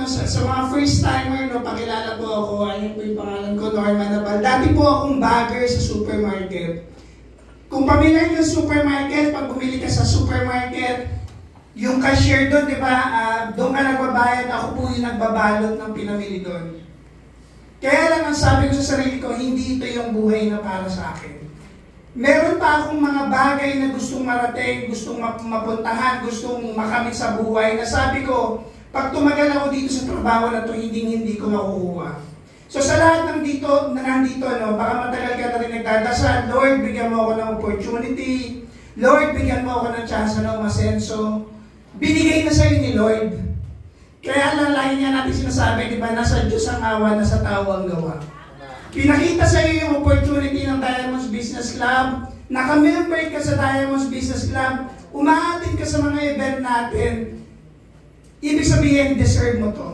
sa mga first timer, no, pakilala po ako. Ayun po yung pangalan ko, Norman Nabal. Dati po akong bagger sa supermarket. Kung pamilyar ka sa supermarket, pag bumili ka sa supermarket, yung cashier doon, di ba, doon ka nagbabayad, ako po yung nagbabalot ng pinamili doon. Kaya lang ang sabi ko sa sarili ko, hindi ito yung buhay na para sa akin. Meron pa akong mga bagay na gustong marating, gustong mapuntahan, gustong makamit sa buhay, na sabi ko, pag tumagal ako dito sa trabaho na ito, hindi ko makukuha. So sa lahat ng nandito, no, baka matagal ka na rin nagdadasal, Lord, bigyan mo ako ng opportunity, Lord, bigyan mo ako ng chance na umasenso. Binigay na sa'yo ni Lord. Kaya lang, lagi niya natin sinasabi, di ba, nasa Diyos ang awa, nasa tao ang gawa. Pinakita sa iyo yung opportunity ng Diamonds Business Club, naka-member ka sa Diamonds Business Club, umaatin ka sa mga event natin, ibig sabihin, deserve mo to.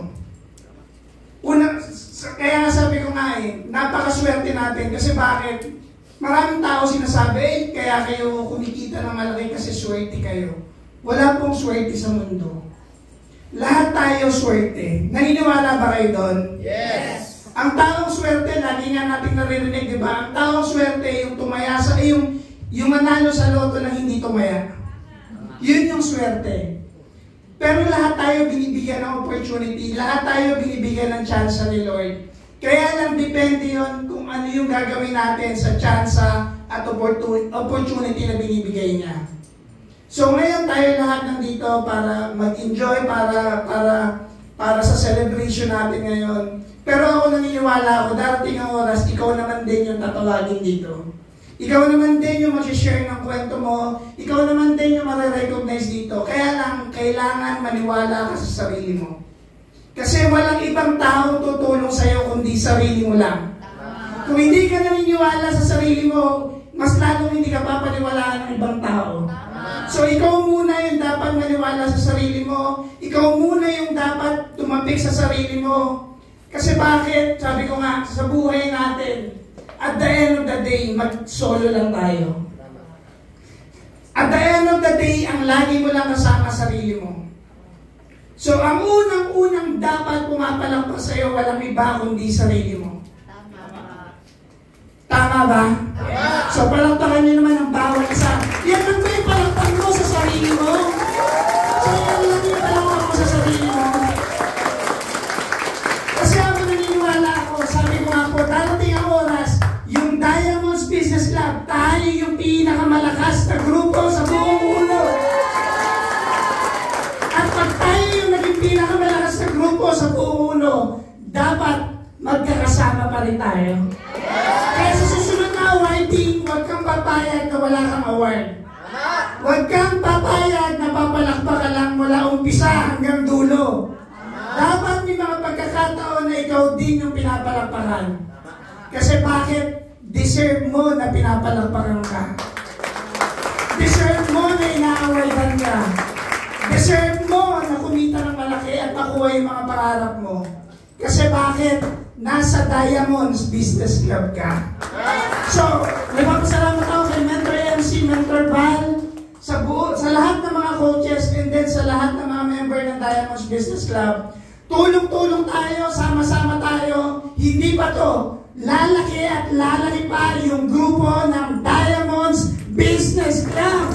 Kaya sabi ko nga napakaswerte natin kasi bakit? Maraming tao sinasabi, kaya kayo kumikita ng malaki kasi swerte kayo. Wala pong swerte sa mundo. Lahat tayo swerte. Naniniwala ba kayo doon? Yes! Ang taong swerte, lagi nga natin naririnig, di ba? Ang taong swerte, yung tumaya sa, yung manalo sa loto na hindi tumaya. Yun yung swerte. Pero lahat tayo binibigyan ng opportunity, lahat tayo binibigyan ng chance ni Lord. Kaya lang depende yun kung ano yung gagawin natin sa chance at opportunity na binibigay niya. So ngayon tayo lahat nandito para mag-enjoy, para sa celebration natin ngayon. Pero ako naniniwala ako, darating ang oras, ikaw naman din yung tatawagin dito. Ikaw naman din yung mag-share ng kwento mo, ikaw naman din yung marirecognize dito. Kaya lang, kailangan maniwala ka sa sarili mo. Kasi walang ibang taong tutulong sa'yo kundi sarili mo lang. Kung hindi ka naniniwala sa sarili mo, mas lalong hindi ka papaniwalaan ng ibang tao. So ikaw muna yung dapat maniwala sa sarili mo, ikaw muna yung dapat tumapik sa sarili mo. Kasi bakit? Sabi ko nga, sa buhay natin, at the end of the day, mag-solo lang tayo. At the end of the day, ang lagi mo lang kasama sarili mo. So, ang unang-unang dapat pumapalakpak sa'yo, walang iba kundi sarili mo. Tama ba? So, palakpakan nyo naman ang bawat isa. Yan lang ba yung palakpak mo sa sarili mo? So, yan lang yung palakpak mo sa sarili mo. Kasi ako naniniwala ako, sabi ko nga po, darating ang oras, yung Diamonds Business Club, tayo yung pinakamalakas na grupo sa buong mundo. At pag tayo yung naging pinakamalakas na grupo sa buong mundo, dapat magkakasama pa rin tayo. Kaya sa susunod na awarding, huwag kang papayag na wala kang award. Huwag kang papayag na papalakpak ka lang mula umpisa hanggang dulo. Dapat may mga pagkakataon na ikaw din yung pinapalakpakan. Kasi bakit? Deserve mo na pinapalakpakan ka. Deserve mo na inaawardan ka. Deserve mo na kumita ng malaki at makuha yung mga pangarap mo. Kasi bakit? Nasa Diamonds Business Club ka. So, nagpapasalamat ako kay Mentor MC, Mentor Val, sa lahat ng mga coaches and then sa lahat ng mga member ng Diamonds Business Club. Tulong-tulong tayo, sama-sama tayo. Hindi pa to. Lalaki at lalaki pa yung grupo ng Diamonds Business Club.